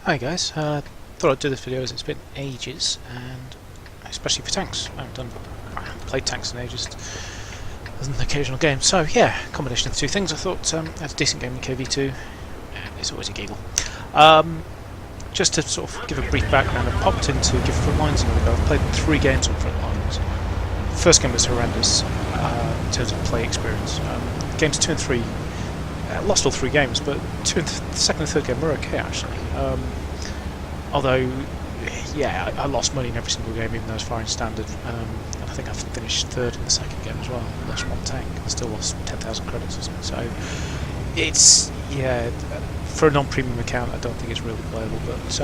Hi guys, thought I'd do this video as it's been ages, and especially for tanks. I haven't played tanks in ages, other than the occasional game. So yeah, combination of the two things. I thought I had a decent game in KV2, and it's always a giggle. Just to sort of give a brief background, I popped in to give front lines another go. I've played 3 games on front lines. The first game was horrendous in terms of play experience. Games 2 and 3. Lost all 3 games, but the second and third game were okay actually. Although, yeah, I lost money in every single game, even though I was firing standard. And I think I finished 3rd in the second game as well. I lost 1 tank. I still lost 10,000 credits or something. So it's, yeah, for a non-premium account, I don't think it's really playable. But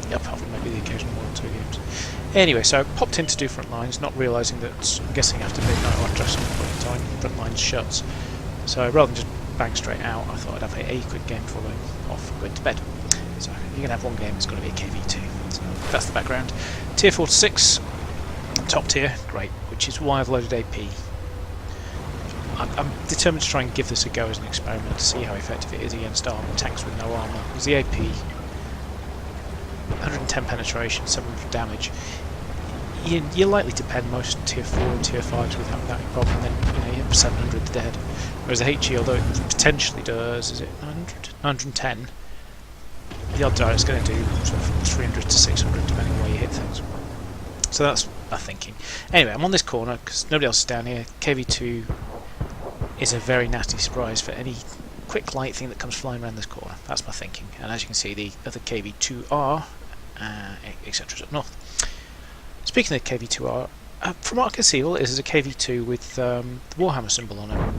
yeah, apart from maybe the occasional 1 or 2 games. Anyway, so I popped in to do front lines, not realising that I'm guessing after midnight or after some point in time, front lines shuts. So rather than just bang straight out, I thought I'd have a quick game before going off and going to bed. So you're going to have 1 game, it's going to be a KV2. So that's the background. Tier 4 to 6, top tier, great, which is why I've loaded AP. I'm determined to try and give this a go as an experiment to see how effective it is against tanks with no armour. Because the AP, 110 penetration, 700 damage, you're likely to pen most tier 4 and tier 5s with having that problem. Then you have 700 dead. Whereas the HE, although it potentially does, is it 900? 910? The odds are it's going to do sort of 300 to 600 depending on where you hit things. So that's my thinking. Anyway, I'm on this corner because nobody else is down here. KV2 is a very nasty surprise for any quick light thing that comes flying around this corner. That's my thinking. And as you can see, the other KV2R, etc. is up north. Speaking of KV2R, from what I can see, all it is a KV2 with the Warhammer symbol on it.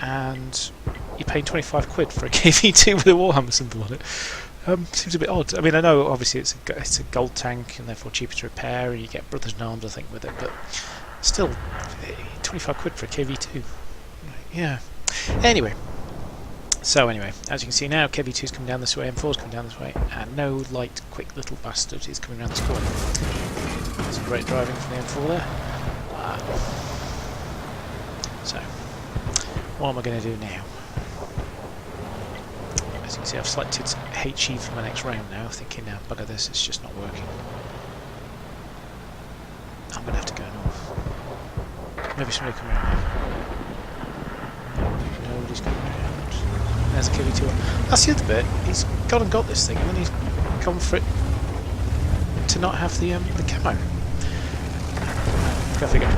And you're paying 25 quid for a KV2 with a Warhammer symbol on it. Seems a bit odd. I mean, I know obviously it's a gold tank and therefore cheaper to repair, and you get Brothers in Arms, I think, with it, but still, 25 quid for a KV2. Yeah. Anyway, as you can see now, KV2's coming down this way, M4's coming down this way, and no light, quick little bastard is coming around this corner. Some great driving from the M4 there. So, what am I going to do now? As you can see, I've selected HE for my next round now, thinking now, bugger this, it's just not working. I'm going to have to go north. Maybe somebody come around now. Nobody's coming around. There's a KV2. That's the other bit, he's gone and got this thing, and then he's gone for it to not have the camo. Go figure.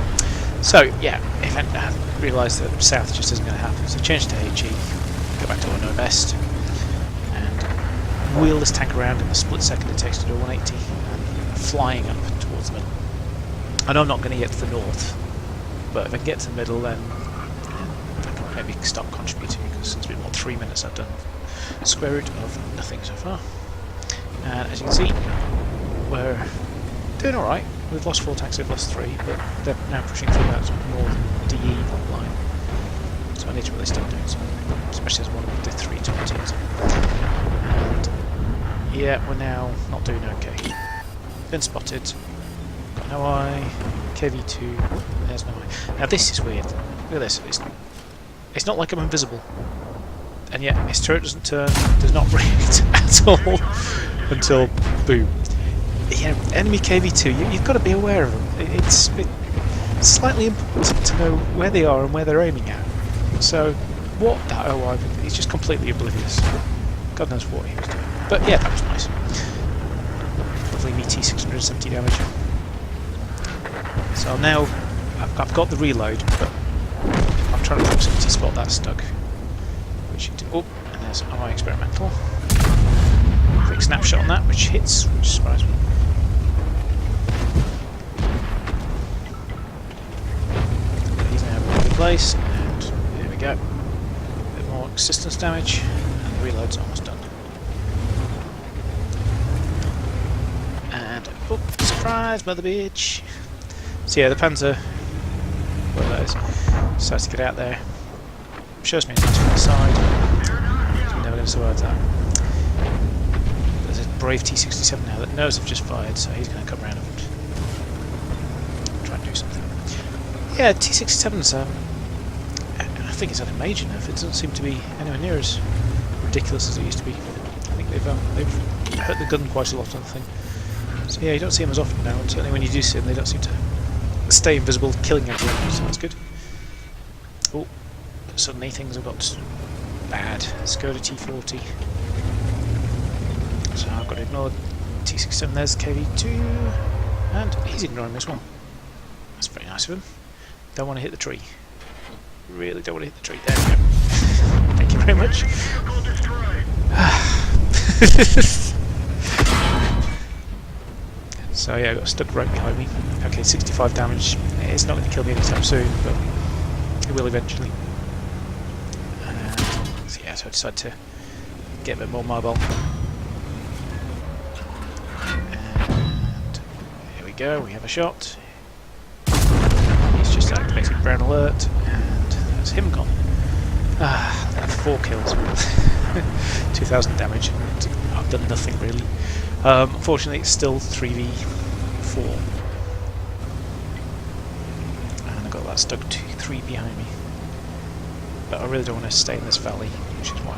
So, yeah, if I realised that south just isn't going to happen, so change to HE, go back to what I know best, and wheel this tank around in the split second it takes to do 180, and flying up towards the middle. I know I'm not going to get to the north, but if I can get to the middle, then I can maybe stop contributing, because it's been, 3 minutes I've done square root of nothing so far. And as you can see, we're doing alright. We've lost 4 tanks, they've lost 3, but they're now pushing through that sort of northern DE line. So I need to really start doing something, especially as one of the 3 20s. And yeah, we're now not doing okay. Been spotted. Got no eye. KV2. There's no eye. Now this is weird. Look at this. It's not like I'm invisible. And yet his turret doesn't turn, does not react at all until boom. Yeah, enemy KV2, you've got to be aware of them. It's slightly important to know where they are and where they're aiming at. So, what that OI, he's just completely oblivious. God knows what he was doing. But yeah, that was nice. Lovely meaty 670 damage. So now, I've got the reload, but I'm trying to proximity spot that stug. Which you do. Oh, and there's OI experimental. Quick snapshot on that, which hits, which surprised me. Place, and here we go. A bit more resistance damage, and the reload's almost done. And oh, surprise, mother bitch! So yeah, the Panzer, where that is, decides to get out there. Shows me it's on the side. So we're never going to survive that. There's a brave T67 now that knows I've just fired, so he's going to come around and try and do something. Yeah, T67's I think it's had a major nerf. It doesn't seem to be anywhere near as ridiculous as it used to be. I think they've hurt the gun quite a lot, I think. So yeah, you don't see them as often now, and certainly when you do see them, they don't seem to stay invisible, killing everyone, so that's good. Oh, suddenly things have got bad. Let's go to T40. So I've got to ignore T67, there's KV2, and he's ignoring me as well. That's very nice of him. Don't want to hit the tree. Really don't want to hit the tree. There we go. Thank you very much. So yeah, I got stuck right behind me. Okay, 65 damage. It's not going to kill me anytime soon, but it will eventually. So yeah, so I decided to get a bit more mobile. And here we go, we have a shot. He's just activated brown alert, and that's him gone. That's 4 kills. 2,000 damage. I've done nothing really. Unfortunately, it's still 3v4. And I've got that stuck 2-3 behind me. But I really don't want to stay in this valley, which is why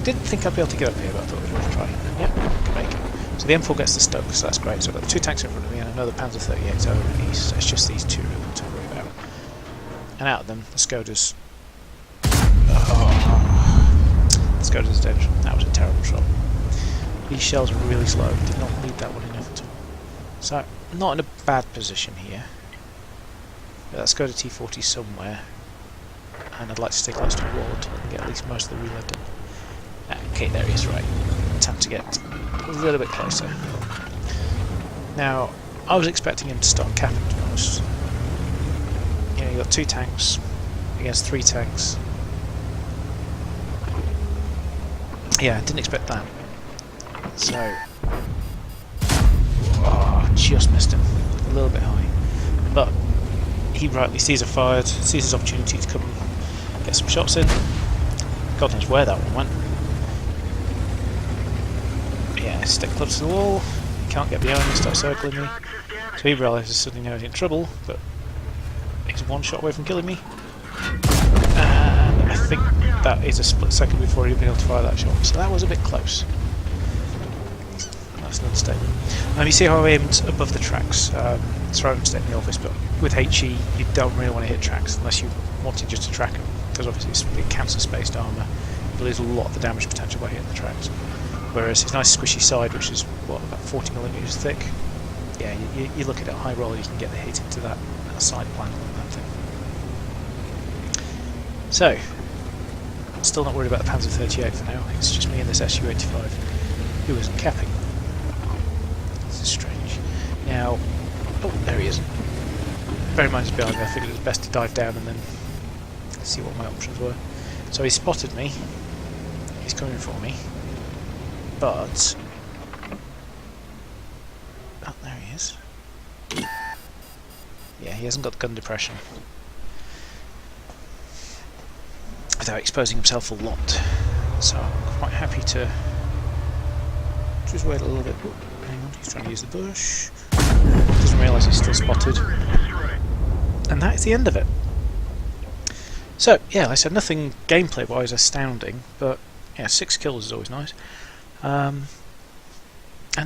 I didn't think I'd be able to get up here, but I thought it was worth trying. Yep, can make it. So the M4 gets the stuck, so that's great. So I've got 2 tanks in front of me and another Panzer 38 over east. So it's just these 2 really to worry about. And out of them, the Skoda's... Oh, the Skoda's dead. That was a terrible shot. These shells are really slow. Did not lead that one enough at all. So, not in a bad position here. But let's go to T40 somewhere. And I'd like to stay close to the wall until I can get at least most of the reload done. Okay, there he is, right. Time to get a little bit closer. Now, I was expecting him to start capping, to be honest. You know, you got 2 tanks against 3 tanks. Yeah, didn't expect that. So, oh, just missed him. A little bit high. But he rightly sees a fired, sees his opportunity to come and get some shots in. God knows where that one went. Yeah, stick close to the wall. Can't get behind me, start circling me. So he realises suddenly now he's in trouble, but he's 1 shot away from killing me. And I think that is a split second before he'd been able to fire that shot. So that was a bit close. That's an understatement. You see how I aimed above the tracks. It's rather than staying in the office, but with HE you don't really want to hit tracks unless you wanted just to track them, because obviously it counts as spaced armour. You lose a lot of the damage potential by hitting the tracks. Whereas his nice squishy side, which is what, about 40mm thick, yeah, you look at it high roll, you can get the hit into that side panel and that thing. So, still not worried about the Panzer 38 for now. It's just me and this Su-85 who isn't capping. This is strange. Now, oh, there he is. Bear in mind he's behind me. I figured it was best to dive down and then see what my options were. So he spotted me. He's coming for me. But oh, there he is. Yeah, he hasn't got the gun depression without exposing himself a lot. So I'm quite happy to just wait a little bit. Oh, hang on, he's trying to use the bush. Doesn't realise he's still spotted. And that is the end of it. So yeah, like I said, nothing gameplay wise astounding, but yeah, 6 kills is always nice. And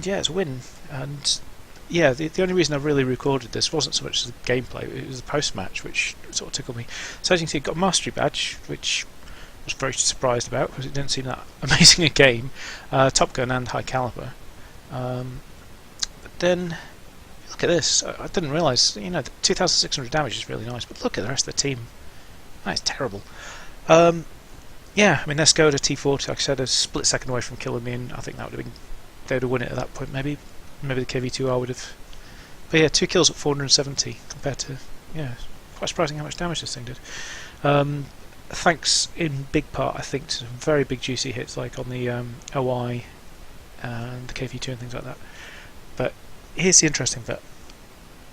yeah, it's a win. And yeah, the only reason I really recorded this wasn't so much the gameplay, it was the post-match which sort of tickled me. So as you can see, it got a mastery badge, which I was very surprised about because it didn't seem that amazing a game. Top gun and high caliber. But then look at this. I didn't realise, you know, the 2,600 damage is really nice, but look at the rest of the team. That is terrible. Yeah, I mean, their Skoda T40, like I said, a split second away from killing me, and I think that would have been, they would have won it at that point. Maybe the KV2R would have. But yeah, 2 kills at 470 compared to, yeah, quite surprising how much damage this thing did. Thanks in big part, I think, to some very big juicy hits like on the OI and the KV2 and things like that. But here's the interesting bit.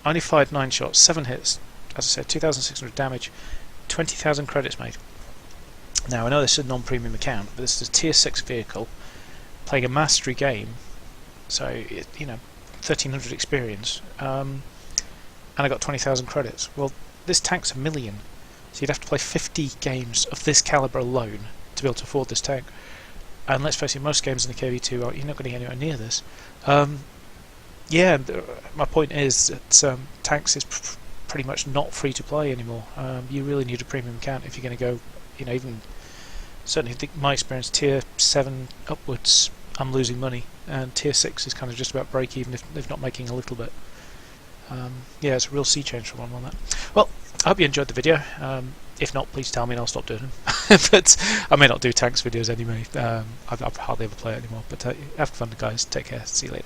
I only fired 9 shots, 7 hits, as I said, 2,600 damage, 20,000 credits made. Now I know this is a non-premium account, but this is a tier 6 vehicle playing a mastery game, so it, you know, 1,300 experience, and I got 20,000 credits. Well, this tank's $1 million, so you'd have to play 50 games of this caliber alone to be able to afford this tank. and let's face it, most games in the KV2 you're not going to get anywhere near this. Yeah, my point is that tanks is pretty much not free to play anymore. You really need a premium account if you're going to go, even certainly my experience, tier 7 upwards, I'm losing money, and tier 6 is kind of just about break even if not making a little bit. Yeah, it's a real sea change for one on that. Well, I hope you enjoyed the video. If not, please tell me and I'll stop doing them. But I may not do tanks videos anyway. I hardly ever play it anymore. But have fun, guys. Take care. See you later.